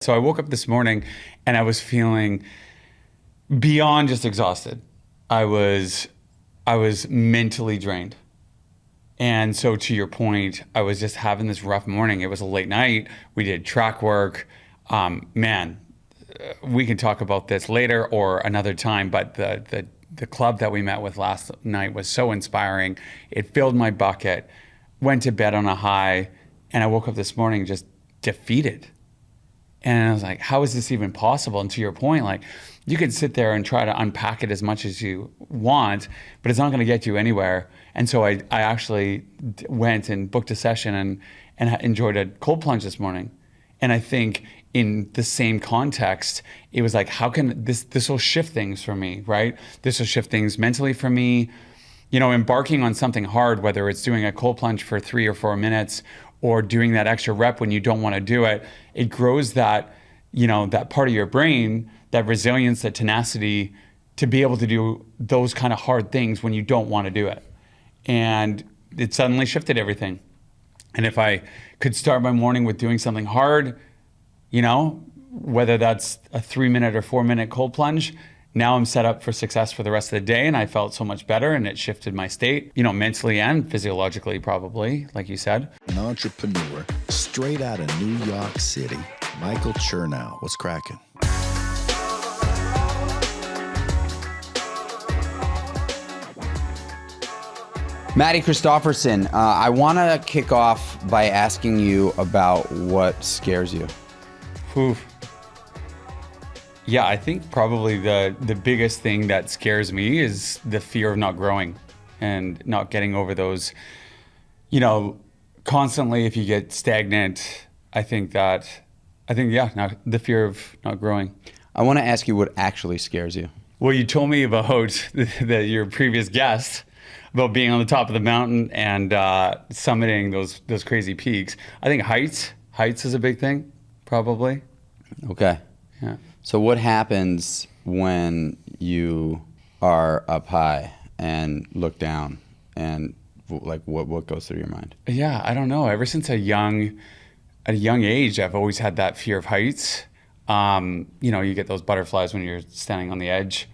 So I woke up this morning and I was feeling beyond just exhausted. I was mentally drained. And so to your point, I was just having this rough morning. It was a late night. We did track work. We can talk about this later or another time, but the club that we met with last night was so inspiring. It filled my bucket, went to bed on a high, and I woke up this morning just defeated. And I was like, how is this even possible? And to your point, like, you could sit there and try to unpack it as much as you want, but it's not going to get you anywhere. And so I actually went and booked a session and enjoyed a cold plunge this morning. And I think in the same context, it was like, how can this will shift things for me, right? This will shift things mentally for me. You know, embarking on something hard, whether it's doing a cold plunge for 3 or 4 minutes or doing that extra rep when you don't want to do it, it grows that, you know, that part of your brain, that resilience, that tenacity to be able to do those kind of hard things when you don't want to do it. And it suddenly shifted everything. And if I could start my morning with doing something hard, you know, whether that's a 3-minute or 4-minute cold plunge, now I'm set up for success for the rest of the day, and I felt so much better, and it shifted my state, you know, mentally and physiologically, probably, like you said. An entrepreneur straight out of New York City, Michael Chernow. What's cracking? Matty Christopherson, I want to kick off by asking you about what scares you. Oof. Yeah, I think probably the biggest thing that scares me is the fear of not growing and not getting over those, you know, constantly if you get stagnant, the fear of not growing. I want to ask you what actually scares you. Well, you told me about your previous guest about being on the top of the mountain and summiting those crazy peaks. I think heights is a big thing, probably. Okay. Yeah. So what happens when you are up high and look down, and like what goes through your mind? Yeah, I don't know. Ever since at a young age, I've always had that fear of heights. You know, you get those butterflies when you're standing on the edge.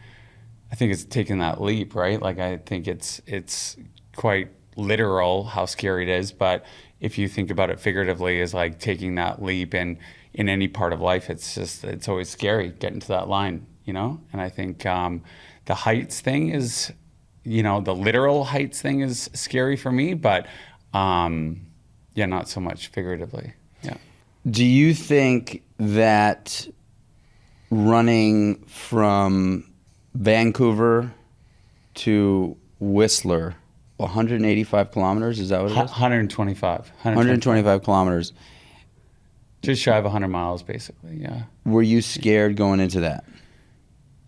I think it's taking that leap, right? Like, I think it's quite literal how scary it is, but if you think about it figuratively, is like taking that leap, and in any part of life, it's always scary getting to that line, you know? And I think the heights thing is, you know, the literal heights thing is scary for me, but not so much figuratively. Yeah. Do you think that running from Vancouver to Whistler, 185 kilometers, is that what it is? 125 kilometers. Just shy of 100 miles, basically, yeah. Were you scared going into that?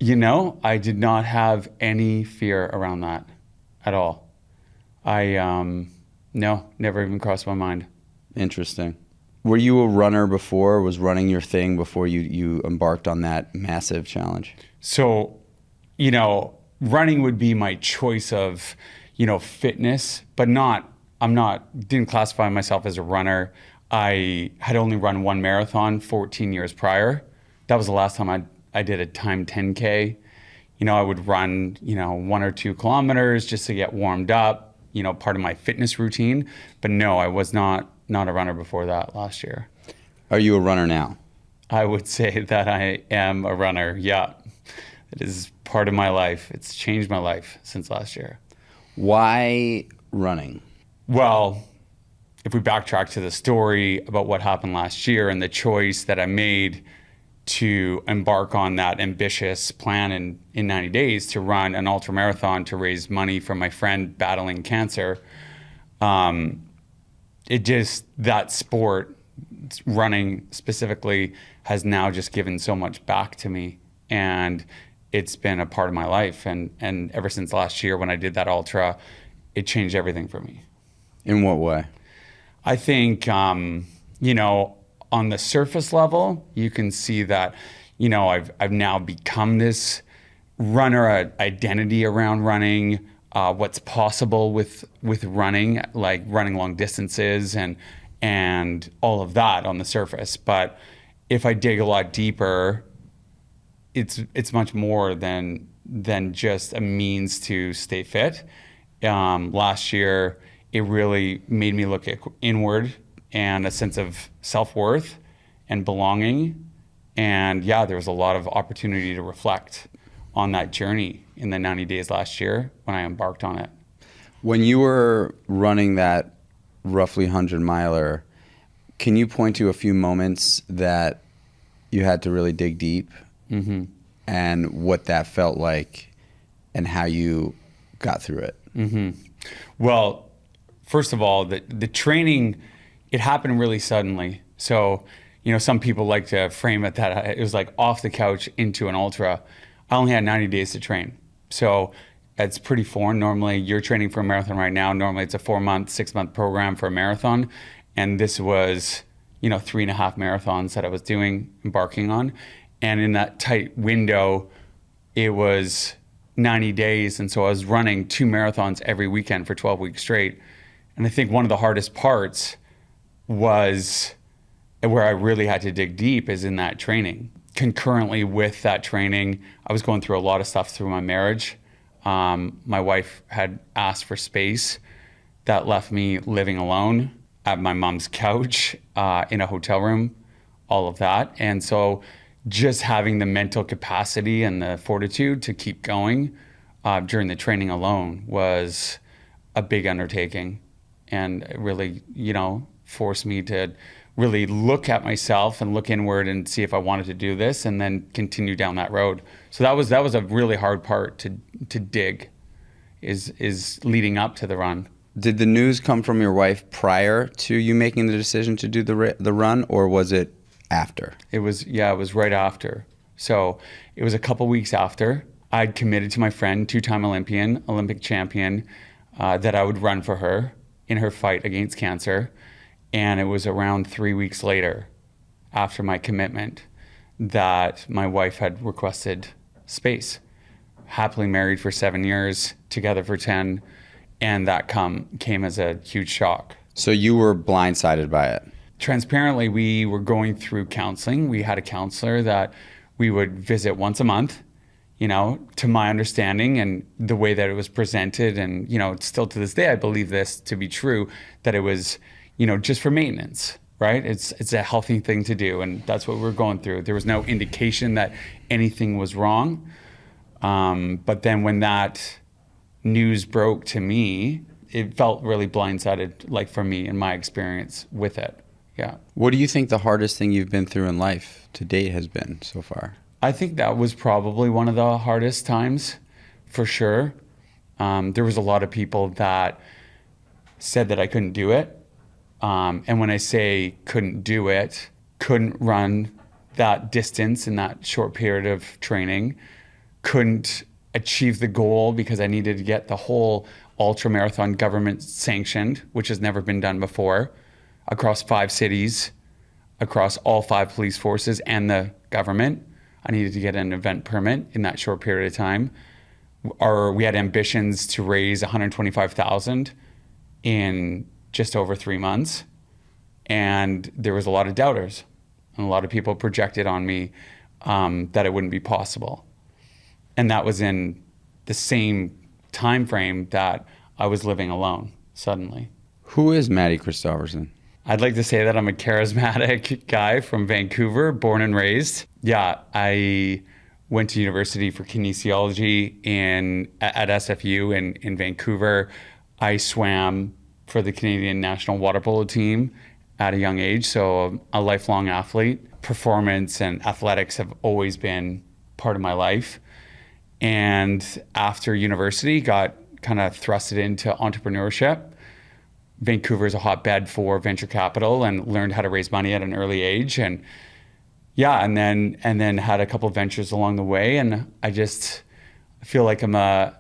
You know, I did not have any fear around that at all. No, never even crossed my mind. Interesting. Were you a runner before? Was running your thing before you embarked on that massive challenge? So, you know, running would be my choice of, you know, fitness, but didn't classify myself as a runner. I had only run one marathon 14 years prior. That was the last time I did a timed 10K. You know, I would run, you know, 1 or 2 kilometers just to get warmed up, you know, part of my fitness routine. But no, I was not a runner before that last year. Are you a runner now? I would say that I am a runner, yeah. It is part of my life. It's changed my life since last year. Why running? Well, if we backtrack to the story about what happened last year and the choice that I made to embark on that ambitious plan in 90 days to run an ultra marathon to raise money for my friend battling cancer, that sport, running specifically, has now just given so much back to me. And it's been a part of my life. And ever since last year when I did that ultra, it changed everything for me. In what way? I think, you know, on the surface level, you can see that, you know, I've now become this runner, identity around running, what's possible with running, like running long distances and all of that on the surface. But if I dig a lot deeper, it's much more than just a means to stay fit. Last year, it really made me look inward and a sense of self-worth and belonging. And yeah, there was a lot of opportunity to reflect on that journey in the 90 days last year when I embarked on it. When you were running that roughly 100-miler, can you point to a few moments that you had to really dig deep and what that felt like and how you got through it? Well, first of all, the training, it happened really suddenly. So, some people like to frame it that it was like off the couch into an ultra. I only had 90 days to train. So it's pretty foreign. Normally you're training for a marathon right now. Normally it's a 4-month, 6-month program for a marathon. And this was, 3.5 marathons that I was embarking on. And in that tight window, it was 90 days. And so I was running 2 marathons every weekend for 12 weeks straight. And I think one of the hardest parts was where I really had to dig deep is in that training. Concurrently with that training, I was going through a lot of stuff through my marriage. My wife had asked for space. That left me living alone at my mom's couch in a hotel room, all of that. And so just having the mental capacity and the fortitude to keep going during the training alone was a big undertaking, and it really, forced me to really look at myself and look inward and see if I wanted to do this and then continue down that road. So that was a really hard part to dig is leading up to the run. Did the news come from your wife prior to you making the decision to do the run, or was it after? It was right after. So it was a couple weeks after. I'd committed to my friend, 2-time Olympian, Olympic champion, that I would run for her in her fight against cancer. And it was around 3 weeks later, after my commitment, that my wife had requested space. Happily married for 7 years, together for 10, and that came as a huge shock. So you were blindsided by it? Transparently, we were going through counseling. We had a counselor that we would visit once a month, to my understanding and the way that it was presented. And, still to this day, I believe this to be true, that it was, just for maintenance, right? It's a healthy thing to do. And that's what we're going through. There was no indication that anything was wrong. But then when that news broke to me, it felt really blindsided, like for me, in my experience with it. Yeah. What do you think the hardest thing you've been through in life to date has been so far? I think that was probably one of the hardest times, for sure. There was a lot of people that said that I couldn't do it. And when I say couldn't do it, couldn't run that distance in that short period of training, couldn't achieve the goal because I needed to get the whole ultra marathon government sanctioned, which has never been done before, across 5 cities, across all 5 police forces and the government. I needed to get an event permit in that short period of time. We had ambitions to raise $125,000 in just over 3 months. And there was a lot of doubters, and a lot of people projected on me that it wouldn't be possible. And that was in the same time frame that I was living alone suddenly. Who is Matty Christopherson? I'd like to say that I'm a charismatic guy from Vancouver, born and raised. Yeah, I went to university for kinesiology at SFU in Vancouver. I swam for the Canadian national water polo team at a young age, so a lifelong athlete. Performance and athletics have always been part of my life. And after university, got kind of thrusted into entrepreneurship. Vancouver is a hotbed for venture capital, and learned how to raise money at an early age. And yeah, and then had a couple of ventures along the way. And I feel like I'm a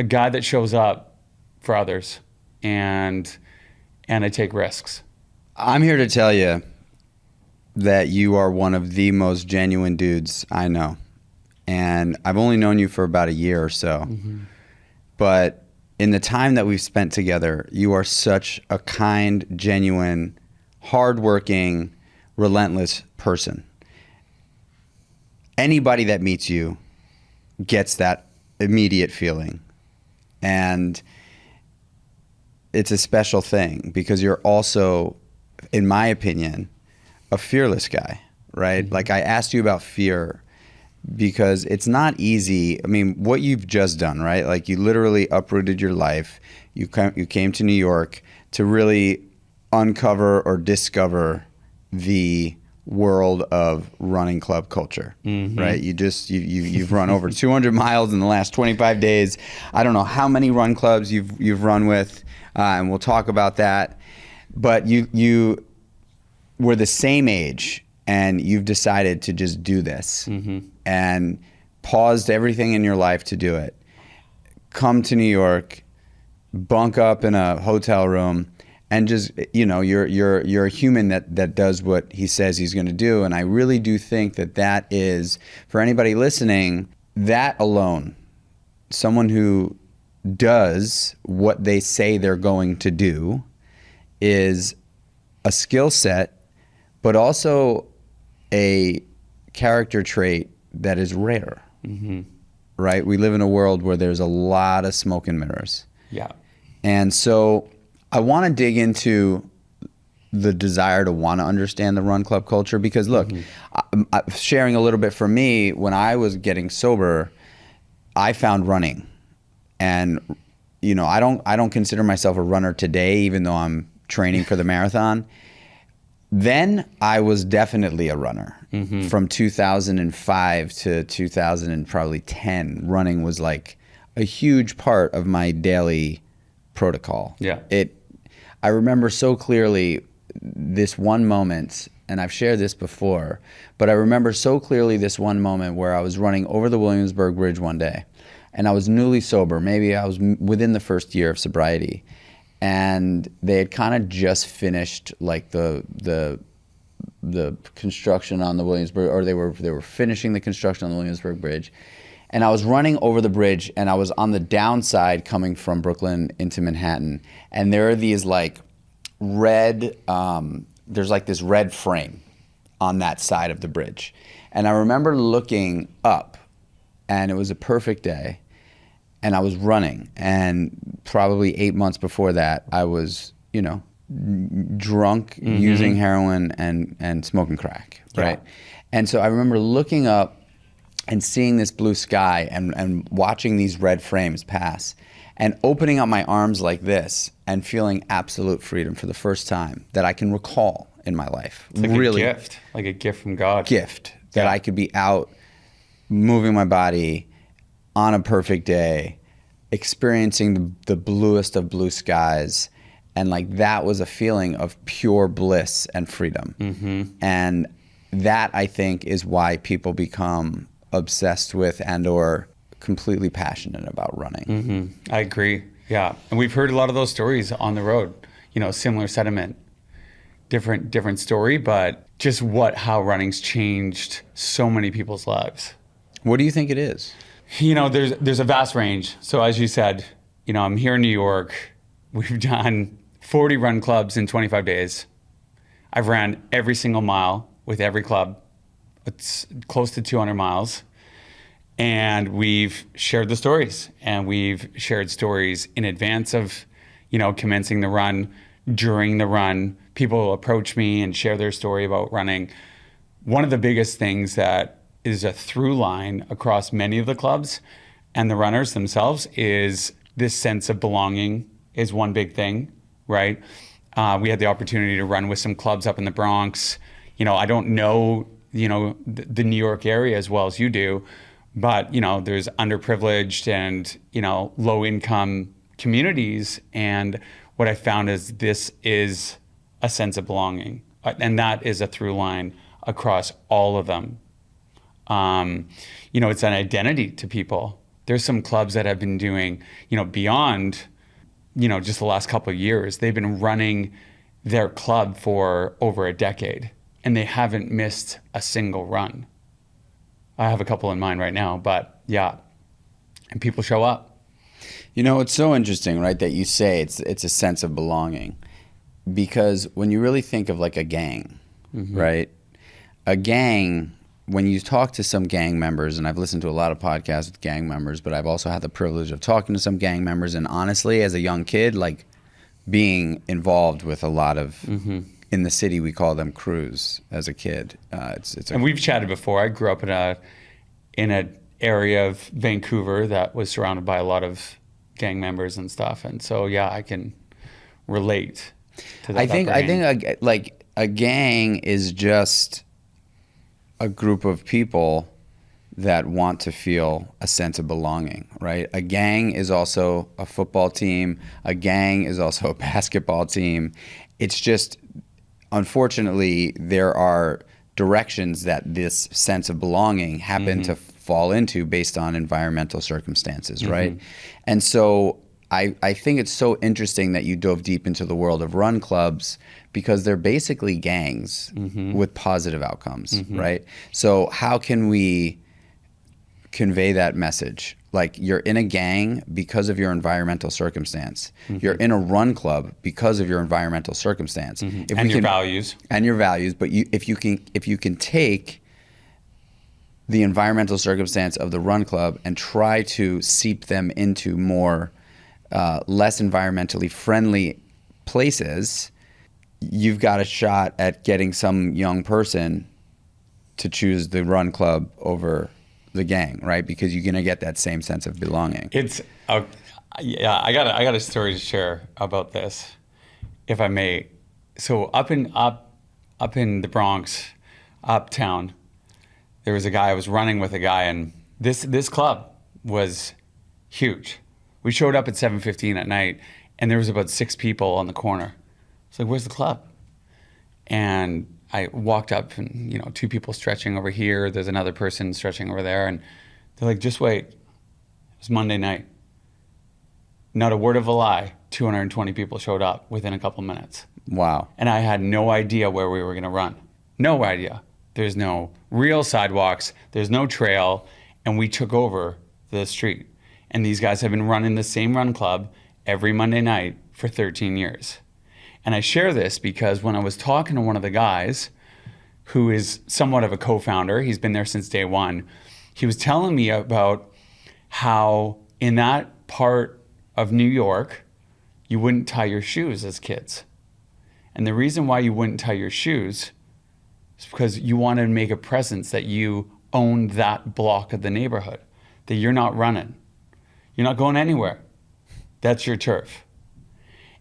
guy that shows up for others, and I take risks. I'm here to tell you that you are one of the most genuine dudes I know. And I've only known you for about a year or so. But in the time that we've spent together, you are such a kind, genuine, hardworking, relentless person. Anybody that meets you gets that immediate feeling. And it's a special thing because you're also, in my opinion, a fearless guy, right? Like I asked you about fear because it's not easy. I mean, what you've just done, right? Like you literally uprooted your life. You came to New York to really uncover or discover the world of running club culture, right? You've run over 200 miles in the last 25 days. I don't know how many run clubs you've run with, and we'll talk about that. But you were the same age, and you've decided to just do this, and paused everything in your life to do it. Come to New York, bunk up in a hotel room, and just, you're a human that does what he says he's going to do. And I really do think that is, for anybody listening, that alone, someone who does what they say they're going to do, is a skill set, but also a character trait that is rare, right? We live in a world where there's a lot of smoke and mirrors. Yeah. And so I want to dig into the desire to want to understand the run club culture because look, sharing a little bit for me, when I was getting sober, I found running. And I don't consider myself a runner today, even though I'm training for the marathon. Then I was definitely a runner. From 2005 to 2010, running was like a huge part of my daily protocol. Yeah. I remember so clearly this one moment, and I've shared this before, but I remember so clearly this one moment where I was running over the Williamsburg Bridge one day, and I was newly sober. Maybe I was within the first year of sobriety, and they had kind of just finished like the construction on the Williamsburg, or they were finishing the construction on the Williamsburg Bridge. And I was running over the bridge, and I was on the downside coming from Brooklyn into Manhattan. And there are these like red, there's like this red frame on that side of the bridge. And I remember looking up, and it was a perfect day, and I was running. And probably 8 months before that, I was, drunk, using heroin and smoking crack, right? Yeah. And so I remember looking up and seeing this blue sky and watching these red frames pass and opening up my arms like this and feeling absolute freedom for the first time that I can recall in my life. It's like really, a gift, like a gift from God. Gift that I could be out moving my body on a perfect day, experiencing the bluest of blue skies. And like that was a feeling of pure bliss and freedom. And that, I think, is why people become obsessed with and or completely passionate about running. I agree. Yeah. And we've heard a lot of those stories on the road, similar sentiment, different story, but just how running's changed so many people's lives. What do you think it is? There's a vast range. So as you said, I'm here in New York. We've done 40 run clubs in 25 days. I've ran every single mile with every club. It's close to 200 miles. And we've shared the stories. And we've shared stories in advance of, commencing the run, during the run. People approach me and share their story about running. One of the biggest things that is a through line across many of the clubs and the runners themselves is this sense of belonging is one big thing, right? We had the opportunity to run with some clubs up in the Bronx. I don't know the New York area as well as you do, but there's underprivileged and low income communities, and what I found is this is a sense of belonging, and that is a through line across all of them. It's an identity to people. There's some clubs that have been doing beyond just the last couple of years. They've been running their club for over a decade, and they haven't missed a single run. I have a couple in mind right now, but yeah, and people show up. It's so interesting, right, that you say it's a sense of belonging, because when you really think of like a gang, right? A gang, when you talk to some gang members, and I've listened to a lot of podcasts with gang members, but I've also had the privilege of talking to some gang members, and honestly, as a young kid, like being involved with a lot of, in the city, we call them crews as a kid. And we've chatted before. I grew up in an area of Vancouver that was surrounded by a lot of gang members and stuff. And so, yeah, I can relate to that. I think like a gang is just a group of people that want to feel a sense of belonging, right? A gang is also a football team. A gang is also a basketball team. It's just, unfortunately, there are directions that this sense of belonging happen to fall into based on environmental circumstances, right? And so I think it's so interesting that you dove deep into the world of run clubs, because they're basically gangs with positive outcomes, right? So how can we convey that message? Like, you're in a gang because of your environmental circumstance. You're in a run club because of your environmental circumstance. And your values. And your values. But if you can take the environmental circumstance of the run club and try to seep them into more less environmentally friendly places, you've got a shot at getting some young person to choose the run club over the gang, right? Because you're gonna get that same sense of belonging. Yeah, I got a story to share about this, if I may. So up in the Bronx, uptown, there was a guy. I was running with a guy, and this club was huge. We showed up at 7:15 at night, and there was about 6 people on the corner. It's like, where's the club? And I walked up, and 2 people stretching over here. There's another person stretching over there, and they're like, just wait. It was Monday night. Not a word of a lie. 220 people showed up within a couple minutes. Wow. And I had no idea where we were going to run. No idea. There's no real sidewalks. There's no trail. And we took over the street. And these guys have been running the same run club every Monday night for 13 years. And I share this because when I was talking to one of the guys, who is somewhat of a co-founder, he's been there since day one, he was telling me about how in that part of New York, you wouldn't tie your shoes as kids. And the reason why you wouldn't tie your shoes is because you wanted to make a presence that you owned that block of the neighborhood, that you're not running. You're not going anywhere. That's your turf.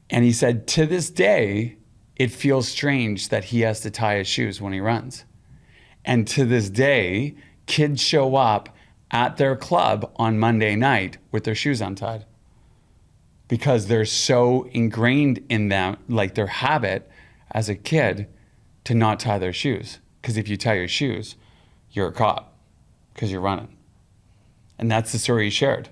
And he said, to this day, it feels strange that he has to tie his shoes when he runs. And to this day, kids show up at their club on Monday night with their shoes untied, because they're so ingrained in them, like their habit as a kid, to not tie their shoes. Because if you tie your shoes, you're a cop, because you're running. And that's the story he shared.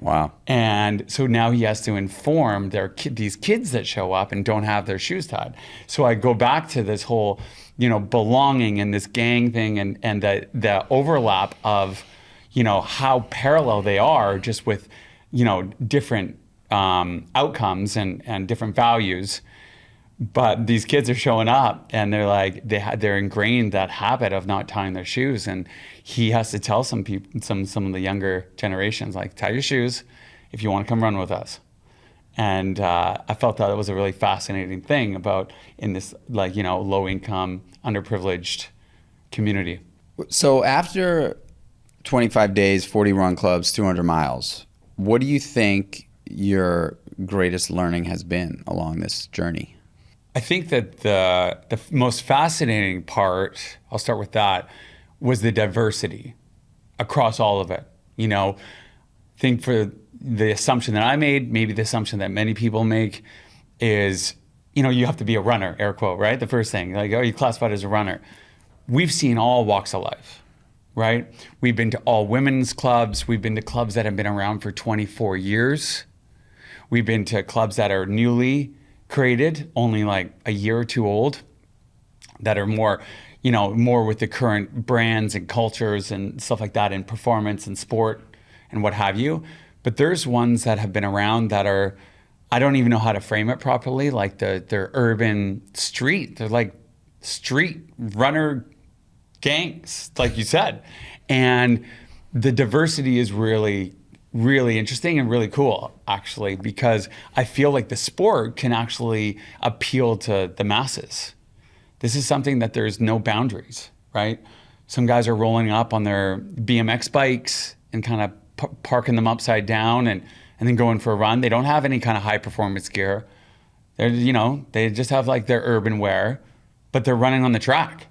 Wow. And so now he has to inform these kids that show up and don't have their shoes tied. So I go back to this whole, belonging and this gang thing, and the overlap of, how parallel they are, just with, different outcomes and different values. But these kids are showing up, and they're like, they're ingrained that habit of not tying their shoes, and he has to tell some people, some of the younger generations, like, tie your shoes if you want to come run with us. And I felt that it was a really fascinating thing about in this, low income, underprivileged community. So after 25 days, 40 run clubs, 200 miles, what do you think your greatest learning has been along this journey? I think that the most fascinating part, I'll start with that, was the diversity across all of it. I think for the assumption that I made, maybe the assumption that many people make is, you have to be a runner, air quote, right? The first thing, like, oh, you're classified as a runner. We've seen all walks of life, right? We've been to all women's clubs. We've been to clubs that have been around for 24 years. We've been to clubs that are newly created, only like a year or two old, that are more, more with the current brands and cultures and stuff like that, in performance and sport and what have you. But there's ones that have been around that are, I don't even know how to frame it properly, like they're urban street. They're like street runner gangs, like you said. And the diversity is really, really interesting and really cool, actually, because I feel like the sport can actually appeal to the masses. This is something that there's no boundaries, right? Some guys are rolling up on their BMX bikes and kind of parking them upside down and then going for a run. They don't have any kind of high performance gear. They just have like their urban wear, but they're running on the track.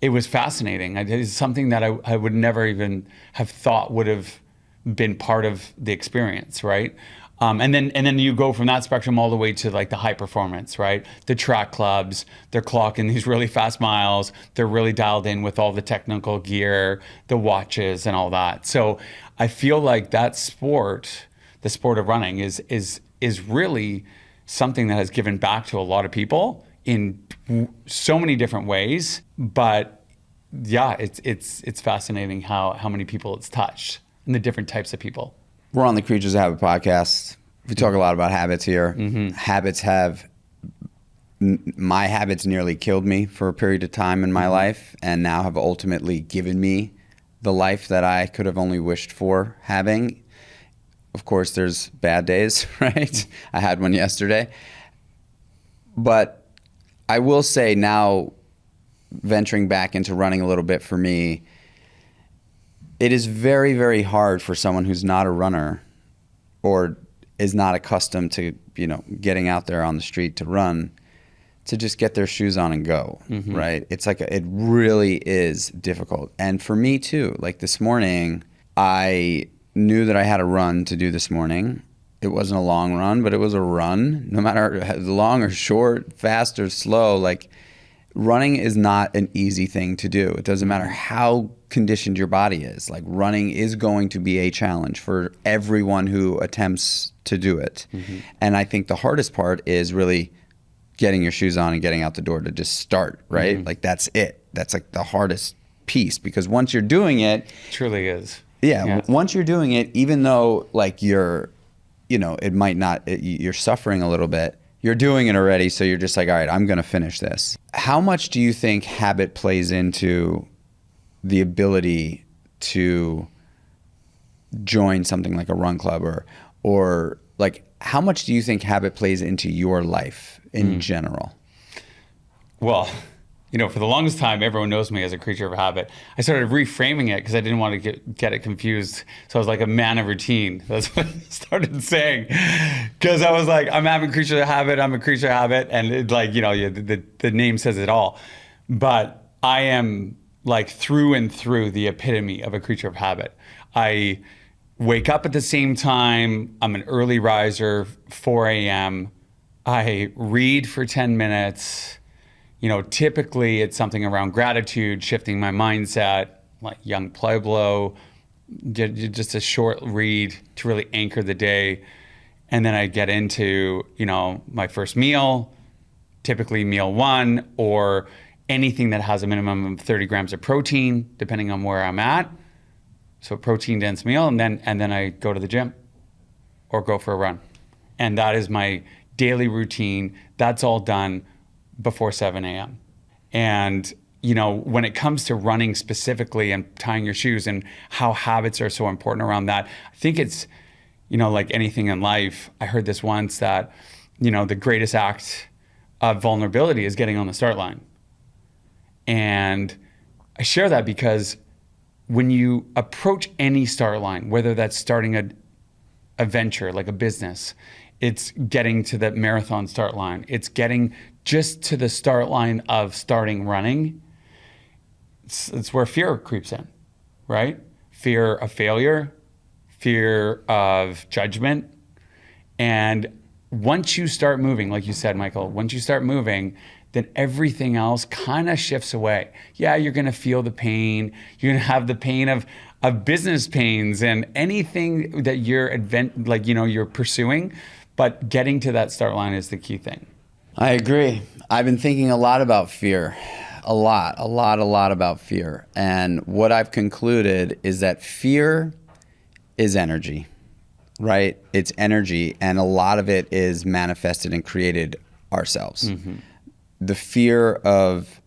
It was fascinating. It's something that I would never even have thought would have been part of the experience, right? And then you go from that spectrum all the way to like the high performance, right? The track clubs, they're clocking these really fast miles. They're really dialed in with all the technical gear, the watches and all that. So I feel like that sport, the sport of running is really something that has given back to a lot of people in so many different ways. But yeah, it's fascinating how many people it's touched and the different types of people. We're on the Kreatures of Habit podcast. We talk a lot about habits here. My habits nearly killed me for a period of time in my life, and now have ultimately given me the life that I could have only wished for having. Of course, there's bad days, right? I had one yesterday. But I will say now, venturing back into running a little bit for me, it is very, very hard for someone who's not a runner or is not accustomed to, getting out there on the street to run, to just get their shoes on and go, right? It's like, it really is difficult. And for me too, like this morning, I knew that I had a run to do this morning. It wasn't a long run, but it was a run, no matter long or short, fast or slow. Like, running is not an easy thing to do. It doesn't matter how conditioned your body is. Like, running is going to be a challenge for everyone who attempts to do it. And I think the hardest part is really getting your shoes on and getting out the door to just start, right? Like, that's it. That's like the hardest piece, because once you're doing it, It truly is. Yeah. Once you're doing it, even though like you're suffering a little bit, you're doing it already. So you're just like, all right, I'm going to finish this. How much do you think habit plays into the ability to join something like a run club, or like, how much do you think habit plays into your life in general? Well, for the longest time, everyone knows me as a creature of habit. I started reframing it because I didn't want to get it confused. So I was like a man of routine. That's what I started saying. Because I was like, I'm having creature of habit. I'm a creature of habit. And it, like, the name says it all. But I am like through and through the epitome of a creature of habit. I wake up at the same time. I'm an early riser, 4 a.m. I read for 10 minutes. Typically it's something around gratitude, shifting my mindset, like young Pueblo, just a short read to really anchor the day. And then I get into, my first meal, typically meal one, or anything that has a minimum of 30 grams of protein, depending on where I'm at. So protein dense meal, and then I go to the gym or go for a run. And that is my daily routine. That's all done before 7 a.m. And, when it comes to running specifically and tying your shoes and how habits are so important around that, I think it's, like anything in life, I heard this once that, the greatest act of vulnerability is getting on the start line. And I share that because when you approach any start line, whether that's starting a venture, like a business, it's getting to the marathon start line, it's getting just to the start line of starting running, it's where fear creeps in, right? Fear of failure, fear of judgment. And once you start moving, like you said, Michael, once you start moving, then everything else kind of shifts away. Yeah, you're going to feel the pain. You're going to have the pain of business pains and anything that you're pursuing, but getting to that start line is the key thing. I agree. I've been thinking a lot about fear, a lot about fear. And what I've concluded is that fear is energy, right? It's energy, and a lot of it is manifested and created ourselves. the fear of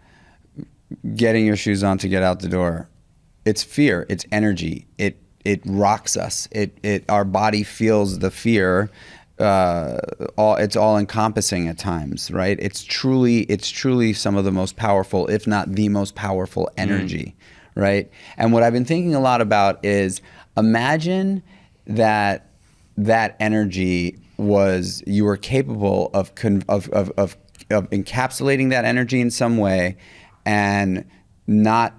getting your shoes on to get out the door, it's fear, it's energy. It rocks us. Our body feels the fear. It's all encompassing at times, right? It's truly some of the most powerful, if not the most powerful energy, right? And what I've been thinking a lot about is, imagine that energy was, you were capable of encapsulating that energy in some way and not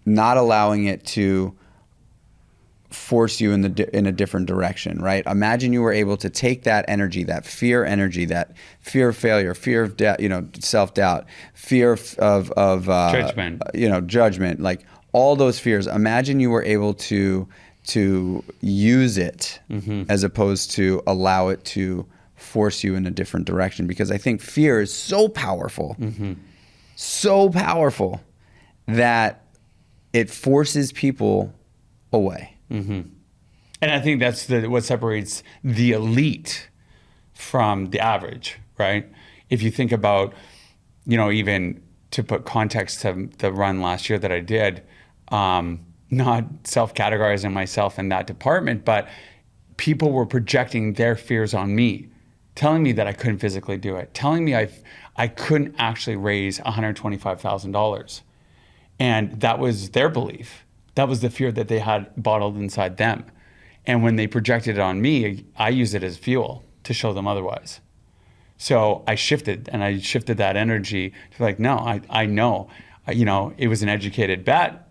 allowing it to force you in a different direction, right? Imagine you were able to take that energy, that fear of failure, fear of doubt, self-doubt, fear of judgment, like all those fears. Imagine you were able to use it as opposed to allow it to force you in a different direction. Because I think fear is so powerful that it forces people away. And I think that's what separates the elite from the average, right? If you think about, even to put context to the run last year that I did, not self-categorizing myself in that department, but people were projecting their fears on me, telling me that I couldn't physically do it, telling me I couldn't actually raise $125,000. And that was their belief. That was the fear that they had bottled inside them. And when they projected it on me, I used it as fuel to show them otherwise. So I shifted that energy to like, no, I know, it was an educated bet.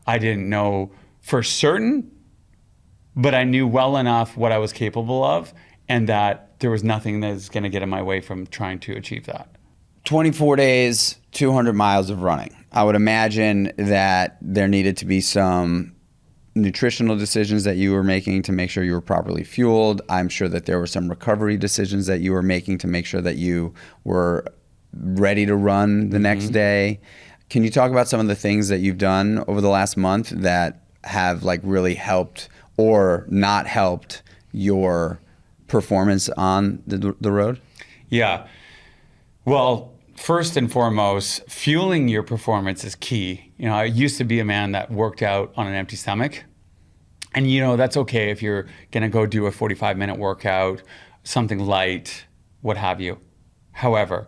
I didn't know for certain, but I knew well enough what I was capable of, and that there was nothing that's going to get in my way from trying to achieve that. 24 days, 200 miles of running. I would imagine that there needed to be some nutritional decisions that you were making to make sure you were properly fueled. I'm sure that there were some recovery decisions that you were making to make sure that you were ready to run the next day. Can you talk about some of the things that you've done over the last month that have like really helped or not helped your performance on the road? Yeah. Well, first and foremost, fueling your performance is key. I used to be a man that worked out on an empty stomach. And that's okay if you're going to go do a 45-minute workout, something light, what have you. However,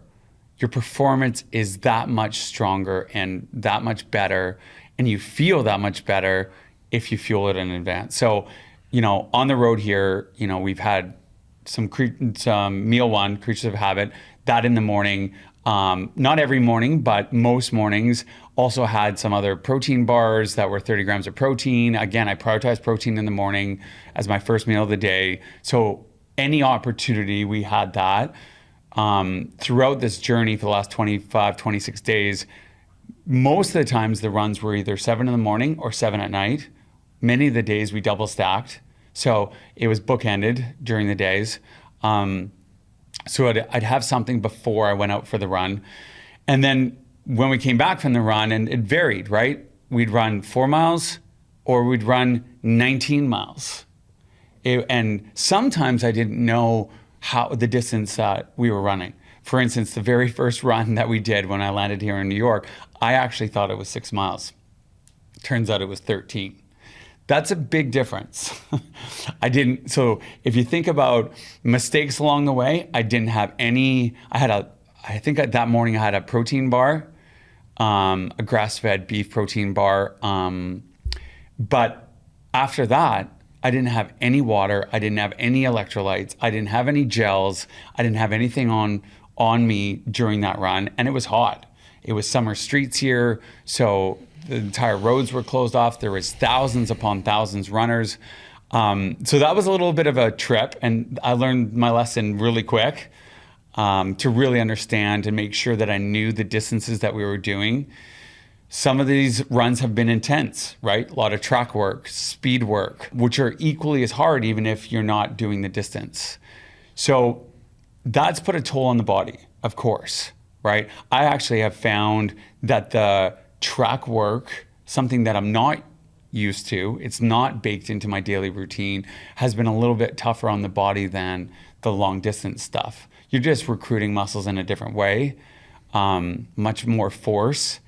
your performance is that much stronger and that much better, and you feel that much better if you fuel it in advance. So, on the road here, we've had some meal one, Kreatures of Habit, that in the morning. Not every morning, but most mornings. Also had some other protein bars that were 30 grams of protein. Again, I prioritize protein in the morning as my first meal of the day. So any opportunity, we had that. Throughout this journey for the last 25, 26 days, most of the times the runs were either 7 in the morning or 7 at night. Many of the days we double stacked. So it was bookended during the days. So I'd have something before I went out for the run. And then when we came back from the run, and it varied, right? We'd run 4 miles or we'd run 19 miles. And sometimes I didn't know how the distance that we were running. For instance, the very first run that we did when I landed here in New York, I actually thought it was 6 miles. Turns out it was 13. That's a big difference. So if you think about mistakes along the way, I didn't have any. I think that morning I had a protein bar, a grass-fed beef protein bar. But after that, I didn't have any water. I didn't have any electrolytes. I didn't have any gels. I didn't have anything on me during that run. And it was hot. It was summer streets here. So the entire roads were closed off. There was thousands upon thousands runners. So that was a little bit of a trip, and I learned my lesson really quick to really understand and make sure that I knew the distances that we were doing. Some of these runs have been intense, right? A lot of track work, speed work, which are equally as hard even if you're not doing the distance. So that's put a toll on the body, of course, right? I actually have found that the track work, something that I'm not used to, it's not baked into my daily routine, has been a little bit tougher on the body than the long distance stuff. You're just recruiting muscles in a different way, much more force.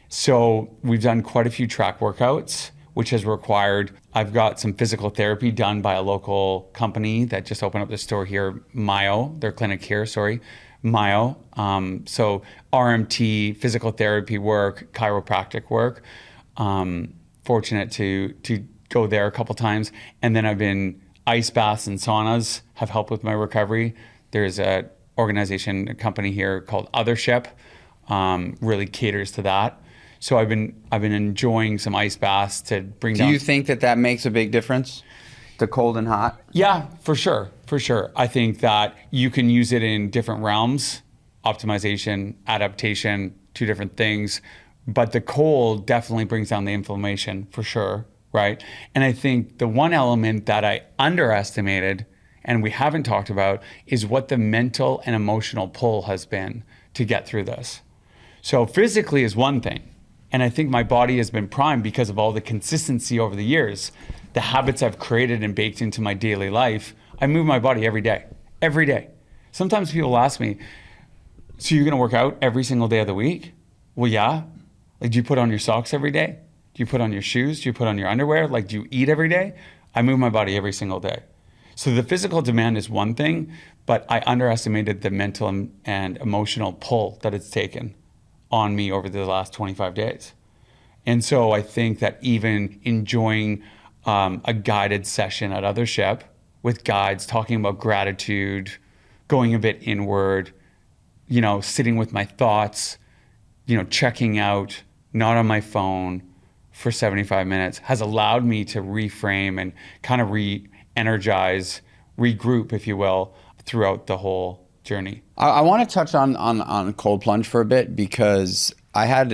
So we've done quite a few track workouts, which has required, I've got some physical therapy done by a local company that just opened up the store here, Mayo, their clinic here, Mayo. So RMT, physical therapy work, chiropractic work. Fortunate to go there a couple times. And then I've been ice baths and saunas have helped with my recovery. There's a company here called Othership, really caters to that. So I've been enjoying some ice baths to bring down. Do you think that makes a big difference? The cold and hot? Yeah, for sure. I think that you can use it in different realms, optimization, adaptation, two different things. But the cold definitely brings down the inflammation for sure, right? And I think the one element that I underestimated and we haven't talked about is what the mental and emotional pull has been to get through this. So physically is one thing. And I think my body has been primed because of all the consistency over the years, the habits I've created and baked into my daily life. I move my body every day. Sometimes people ask me, so you're gonna work out every single day of the week? Well, yeah. Like, do you put on your socks every day? Do you put on your shoes? Do you put on your underwear? Like, do you eat every day? I move my body every single day. So the physical demand is one thing, but I underestimated the mental and emotional pull that it's taken on me over the last 25 days. And so I think that even enjoying a guided session at Othership with guides talking about gratitude, going a bit inward, sitting with my thoughts, checking out, not on my phone for 75 minutes has allowed me to reframe and kind of re-energize, regroup, if you will, throughout the whole journey. I want to touch on cold plunge for a bit because I have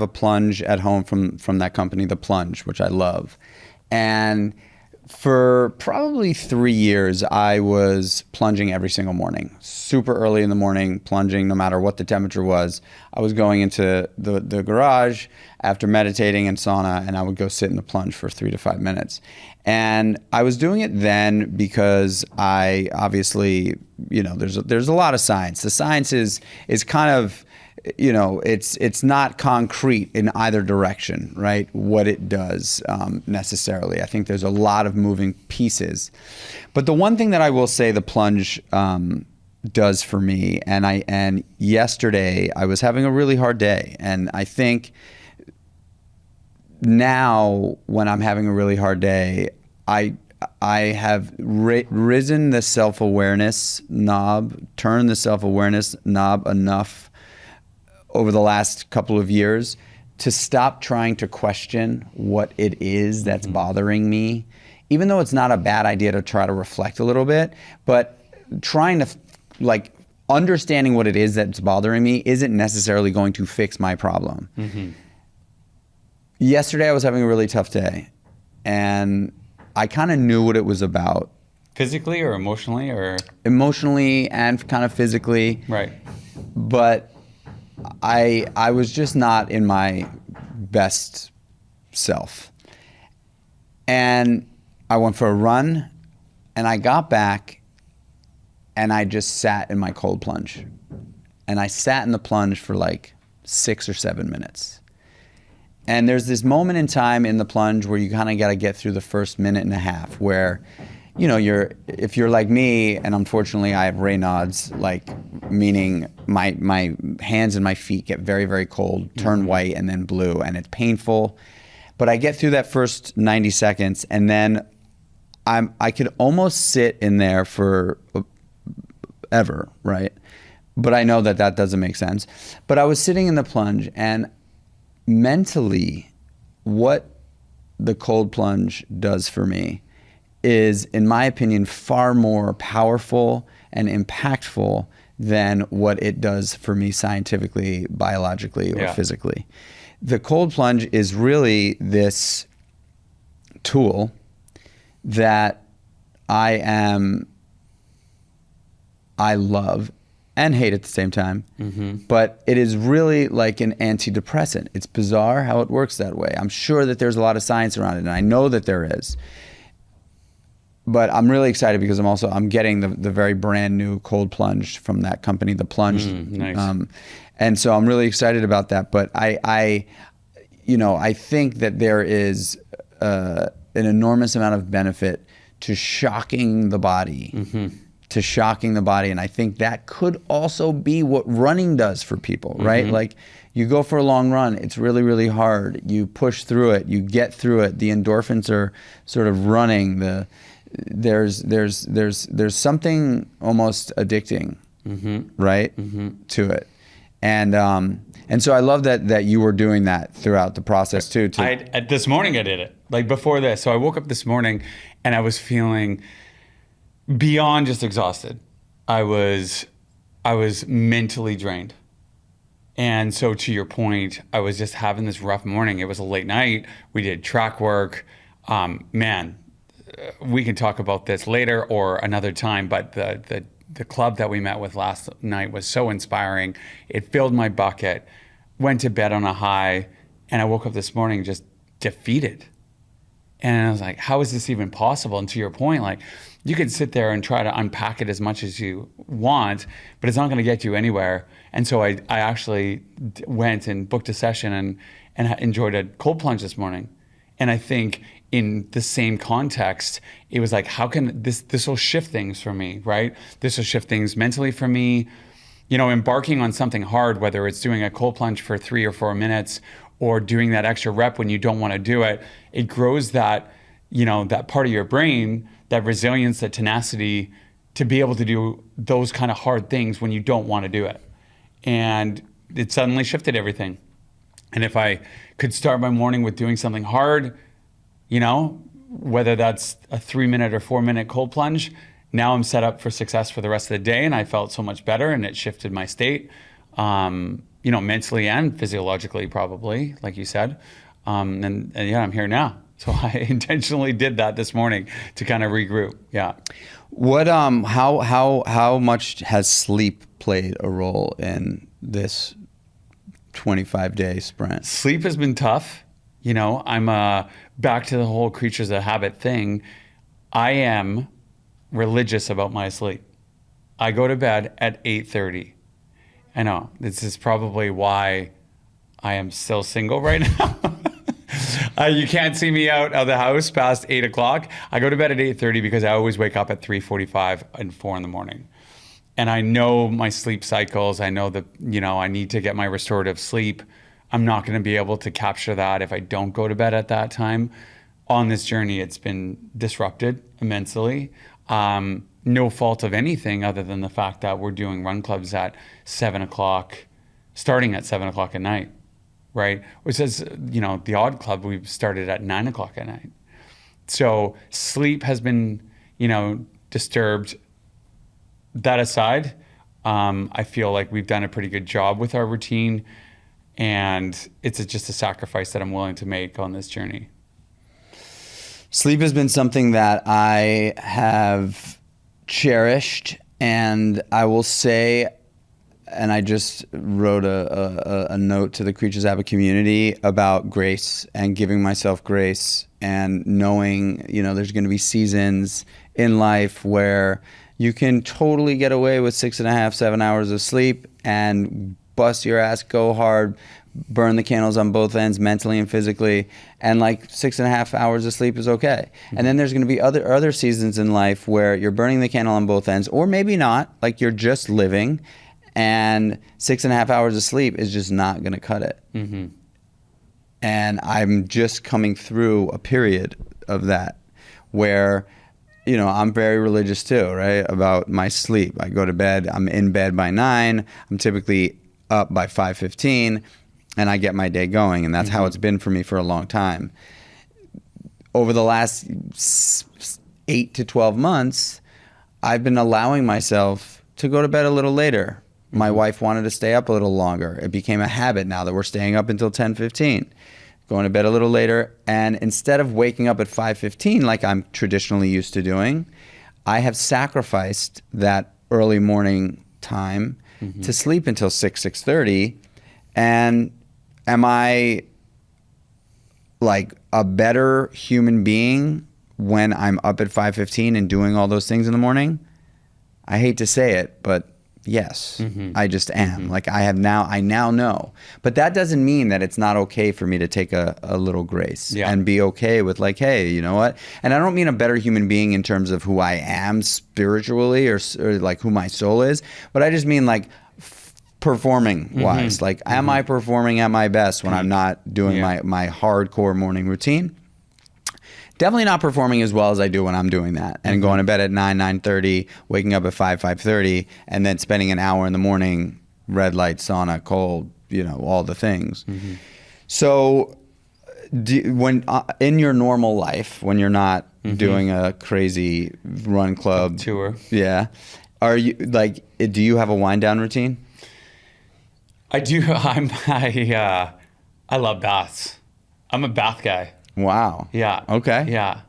a plunge at home from that company, The Plunge, which I love. And for probably 3 years, I was plunging every single morning, super early in the morning, plunging no matter what the temperature was. I was going into the garage after meditating and sauna, and I would go sit in the plunge for 3 to 5 minutes. And I was doing it then because I obviously, there's a lot of science. The science is kind of, it's not concrete in either direction, right? What it does necessarily. I think there's a lot of moving pieces. But the one thing that I will say the plunge does for me, and yesterday I was having a really hard day, and I think now when I'm having a really hard day, I have risen the self-awareness knob, turned the self-awareness knob enough over the last couple of years to stop trying to question what it is that's bothering me, even though it's not a bad idea to try to reflect a little bit, but trying to understanding what it is that's bothering me isn't necessarily going to fix my problem. Mm-hmm. Yesterday I was having a really tough day and I kind of knew what it was about. Physically or emotionally or? Emotionally and kind of physically. Right. But I was just not in my best self. And I went for a run and I got back and I just sat in my cold plunge. And I sat in the plunge for 6 or 7 minutes. And there's this moment in time in the plunge where you kind of got to get through the first minute and a half where, if you're like me, and unfortunately I have Raynaud's, meaning my hands and my feet get very, very cold, turn white and then blue, and it's painful. But I get through that first 90 seconds and then I could almost sit in there for ever, right? But I know that doesn't make sense. But I was sitting in the plunge and mentally, what the cold plunge does for me is, in my opinion, far more powerful and impactful than what it does for me scientifically, biologically, or physically. The cold plunge is really this tool that I love and hate at the same time, but it is really like an antidepressant. It's bizarre how it works that way. I'm sure that there's a lot of science around it, and I know that there is. but I'm really excited because I'm getting the very brand new cold plunge from that company, the Plunge. Nice. And so I'm really excited about that. But I think that there is an enormous amount of benefit to shocking the body. And I think that could also be what running does for people, right? Like, you go for a long run, it's really, really hard. You push through it, you get through it. The endorphins are sort of running. There's something almost addicting, right, to it. And so I love that you were doing that throughout the process too. This morning I did it, like before this. So I woke up this morning and I was feeling beyond just exhausted. I was mentally drained. And so to your point, I was just having this rough morning. It was a late night. We did track work. We can talk about this later or another time, but the club that we met with last night was so inspiring. It filled my bucket, went to bed on a high, and I woke up this morning just defeated. And I was like, how is this even possible? And to your point, like, you can sit there and try to unpack it as much as you want, but it's not going to get you anywhere. And so I actually went and booked a session and enjoyed a cold plunge this morning. And I think in the same context, it was like, how can this will shift things for me, right? This will shift things mentally for me. You know, embarking on something hard, whether it's doing a cold plunge for 3 or 4 minutes or doing that extra rep when you don't want to do it, it grows that, that part of your brain, that resilience, that tenacity to be able to do those kind of hard things when you don't want to do it. And it suddenly shifted everything. And if I could start my morning with doing something hard, whether that's a 3-minute or 4-minute cold plunge, now I'm set up for success for the rest of the day. And I felt so much better, and it shifted my state, mentally and physiologically, probably, like you said. And I'm here now. So I intentionally did that this morning to kind of regroup. Yeah. What how much has sleep played a role in this 25-day sprint? Sleep has been tough. I'm back to the whole Kreatures of Habit thing. I am religious about my sleep. I go to bed at 8:30. I know this is probably why I am still single right now. You can't see me out of the house past 8 o'clock. I go to bed at 8:30 because I always wake up at 3:45 and 4 in the morning. And I know my sleep cycles. I know that, I need to get my restorative sleep. I'm not going to be able to capture that if I don't go to bed at that time. On this journey, it's been disrupted immensely. No fault of anything other than the fact that we're doing run clubs at 7 o'clock, starting at 7 o'clock at night, right? Which is, the odd club, we've started at 9 o'clock at night. So sleep has been, disturbed. That aside, I feel like we've done a pretty good job with our routine, and it's just a sacrifice that I'm willing to make on this journey. Sleep has been something that I have cherished, and I will say, and I just wrote a note to the Kreatures of Habit community about grace and giving myself grace and knowing, there's going to be seasons in life where you can totally get away with 6.5, 7 hours of sleep and bust your ass, go hard, burn the candles on both ends mentally and physically, and like 6.5 hours of sleep is okay. Mm-hmm. And then there's going to be other seasons in life where you're burning the candle on both ends, or maybe not, like you're just living, and 6.5 hours of sleep is just not going to cut it. Mm-hmm. And I'm just coming through a period of that where, I'm very religious too, right? About my sleep. I go to bed, I'm in bed by 9, I'm typically up by 5:15, and I get my day going. And that's how it's been for me for a long time. Over the last 8 to 12 months, I've been allowing myself to go to bed a little later. My wife wanted to stay up a little longer. It became a habit now that we're staying up until 10:15. Going to bed a little later, and instead of waking up at 5:15 like I'm traditionally used to doing, I have sacrificed that early morning time to sleep until 6:30. And am I like a better human being when I'm up at 5:15 and doing all those things in the morning, I hate to say it, but yes, I just am. Like I now know. But that doesn't mean that it's not okay for me to take a little grace and be okay with like, hey, you know what? And I don't mean a better human being in terms of who I am spiritually or like who my soul is, but I just mean like performing wise. Like, am I performing at my best when I'm not doing my hardcore morning routine? Definitely not performing as well as I do when I'm doing that and going to bed at 9:30, waking up at 5:30, and then spending an hour in the morning, red light, sauna, cold, all the things. So when in your normal life, when you're not doing a crazy run club tour, are you like, do you have a wind down routine? I do. I love baths. I'm a bath guy. Wow. Yeah. Okay. Yeah.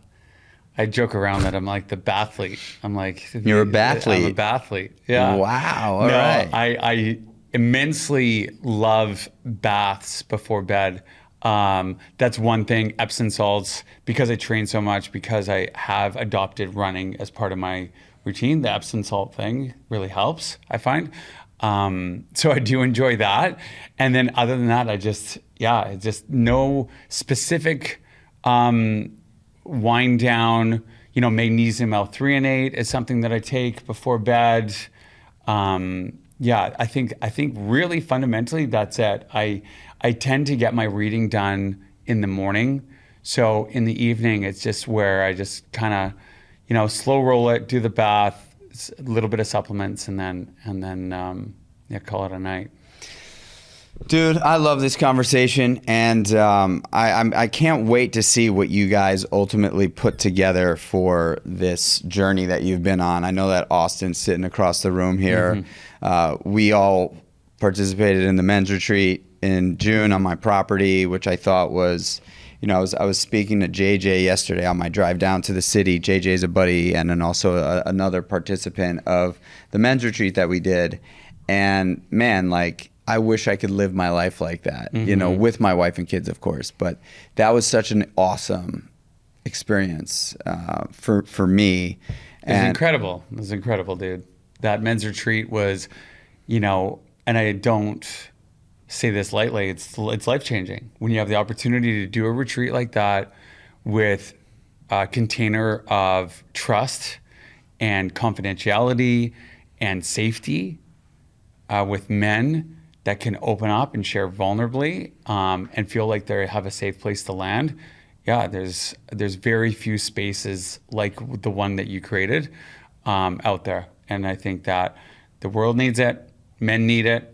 I joke around that I'm like the bathlete. I'm like, you're a bathlete. I'm a bathlete. Yeah. Wow. All right. I immensely love baths before bed. That's one thing. Epsom salts, because I train so much, because I have adopted running as part of my routine. The Epsom salt thing really helps, I find. So I do enjoy that. And then other than that, I just no specific wind down. Magnesium L-threonate is something that I take before bed. I think really fundamentally that's it. I tend to get my reading done in the morning. So in the evening, it's just where I just kind of, slow roll it, do the bath, a little bit of supplements, and then call it a night. Dude, I love this conversation, and I can't wait to see what you guys ultimately put together for this journey that you've been on. I know that Austin's sitting across the room here. We all participated in the men's retreat in June on my property, which I thought was, I was speaking to JJ yesterday on my drive down to the city. JJ's a buddy and then also another participant of the men's retreat that we did. And man, like, I wish I could live my life like that, with my wife and kids, of course. But that was such an awesome experience for me. It was incredible. It was incredible, dude. That men's retreat was, and I don't say this lightly, it's life-changing. When you have the opportunity to do a retreat like that with a container of trust and confidentiality and safety with men that can open up and share vulnerably and feel like they have a safe place to land. Yeah, there's very few spaces like the one that you created out there. And I think that the world needs it, men need it,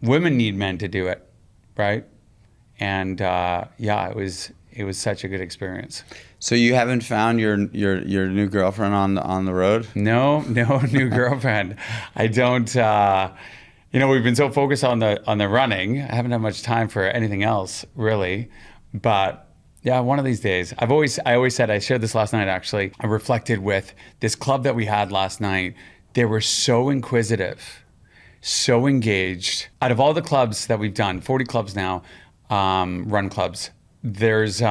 women need men to do it, right? And it was such a good experience. So you haven't found your new girlfriend on the road? No new girlfriend. I don't. We've been so focused on the running. I haven't had much time for anything else, really. But yeah, one of these days. I always said, I shared this last night actually. I reflected with this club that we had last night. They were so inquisitive, so engaged. Out of all the clubs that we've done, 40 clubs now, run clubs, there's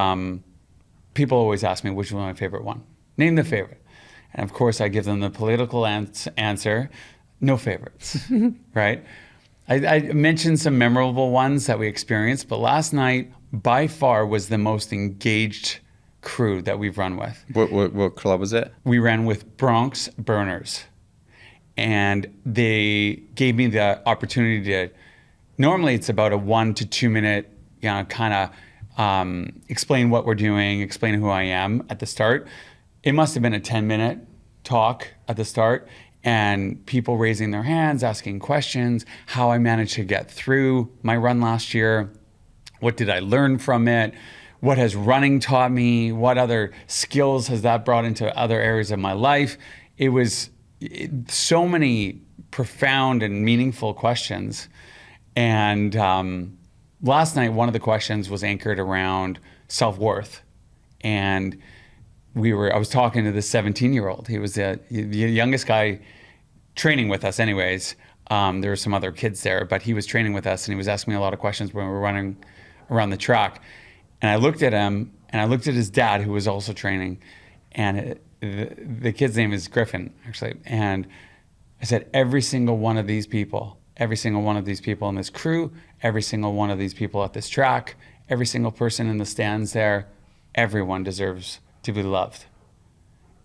people always ask me which was my favorite one. Name the favorite. And of course I give them the political answer, no favorites, right? I mentioned some memorable ones that we experienced, but last night by far was the most engaged crew that we've run with. What club was it? We ran with Bronx Burners. And they gave me the opportunity to, normally it's about a 1 to 2 minute, kind of explain what we're doing, explain who I am at the start. It must have been a 10-minute talk at the start, and people raising their hands, asking questions, how I managed to get through my run last year, what did I learn from it, what has running taught me, what other skills has that brought into other areas of my life. It was so many profound and meaningful questions. And last night, one of the questions was anchored around self-worth. And I was talking to the 17-year-old. He was the youngest guy training with us anyways. There were some other kids there, but he was training with us and he was asking me a lot of questions when we were running around the track. And I looked at him And I looked at his dad, who was also training, and the kid's name is Griffin, actually. And I said, every single one of these people in this crew, every single one of these people at this track, every single person in the stands there, everyone deserves to be loved.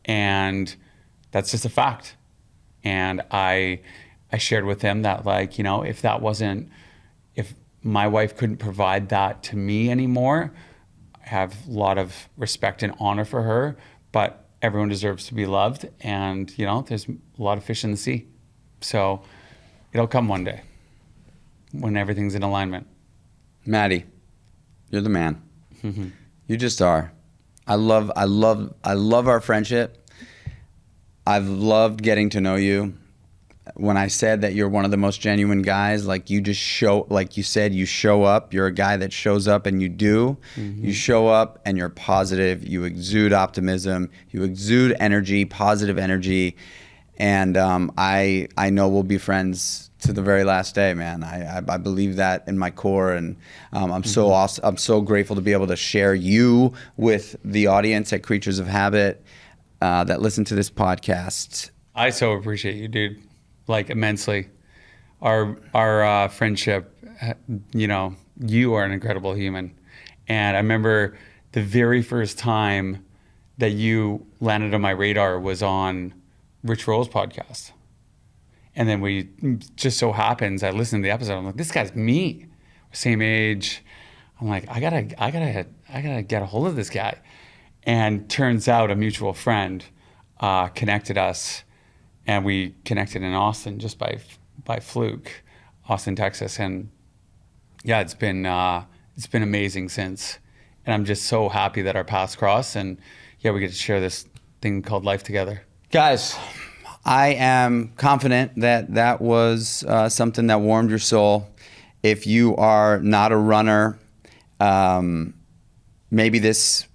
And that's just a fact. And I shared with him that, like, you know, if my wife couldn't provide that to me anymore, I have a lot of respect and honor for her, but everyone deserves to be loved. And, you know, there's a lot of fish in the sea. So it'll come one day when everything's in alignment. Matty, you're the man. You just are. I love our friendship. I've loved getting to know you. When I said that you're one of the most genuine guys, like you just like you said, you show up. You're a guy that shows up, and you do. You show up and you're positive. You exude optimism. You exude energy, positive energy. And I know we'll be friends to the very last day, man. I believe that in my core, and I'm so awesome. I'm so grateful to be able to share you with the audience at Kreatures of Habit that listen to this podcast. I so appreciate you, dude, like immensely. Our friendship, you know, you are an incredible human. And I remember the very first time that you landed on my radar was on Rich Roll's podcast. And then we just so happens, I listened to the episode. I'm like, this guy's me, same age. I'm like, I gotta get a hold of this guy. And turns out a mutual friend connected us, and we connected in Austin just by fluke, Austin, Texas. And yeah, it's been amazing since. And I'm just so happy that our paths cross, and yeah, we get to share this thing called life together. Guys, I am confident that was something that warmed your soul. If you are not a runner, maybe this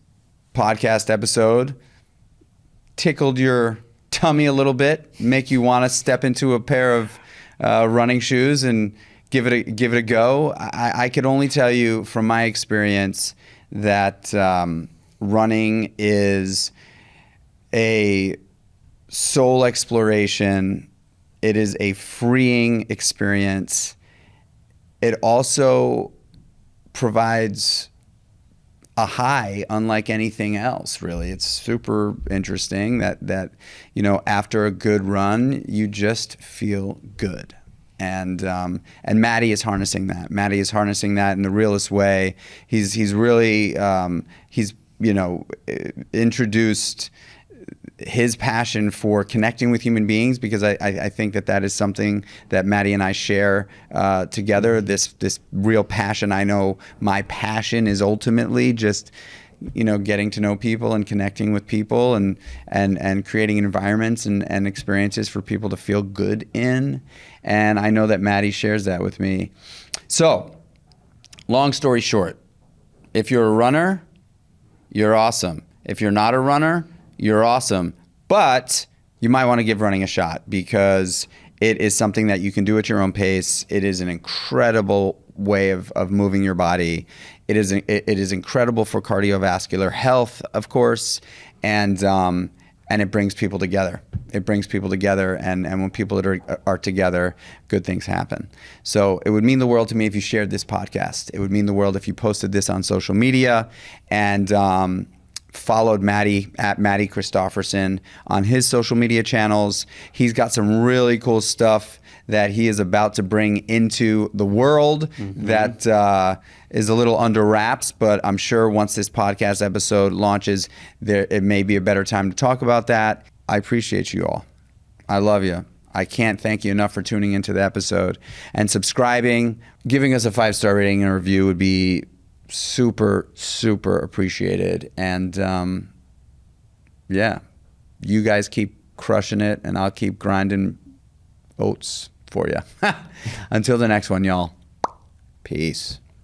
podcast episode tickled your tummy a little bit, make you want to step into a pair of running shoes and give it a go. I could only tell you from my experience that running is a soul exploration. It is a freeing experience. It also provides a high unlike anything else, really. It's super interesting that you know, after a good run, you just feel good. And Matty is harnessing that. Matty is harnessing that in the realest way. He's really you know, introduced his passion for connecting with human beings, because I think that is something that Matty and I share together, this real passion. I know my passion is ultimately just, you know, getting to know people and connecting with people and creating environments and experiences for people to feel good in. And I know that Matty shares that with me. So, long story short, if you're a runner, you're awesome. If you're not a runner, you're awesome, but you might want to give running a shot, because it is something that you can do at your own pace. It is an incredible way of moving your body. It is incredible for cardiovascular health, of course, and it brings people together. It brings people together, and when people are together, good things happen. So it would mean the world to me if you shared this podcast. It would mean the world if you posted this on social media, and followed Matty at Matty Christopherson on his social media channels. He's got some really cool stuff that he is about to bring into the world that is a little under wraps, but I'm sure once this podcast episode launches, it may be a better time to talk about that. I appreciate you all. I love you. I can't thank you enough for tuning into the episode and subscribing. Giving us a 5-star rating and a review would be super, super appreciated. And yeah, you guys keep crushing it, and I'll keep grinding oats for you. Until the next one, y'all. Peace.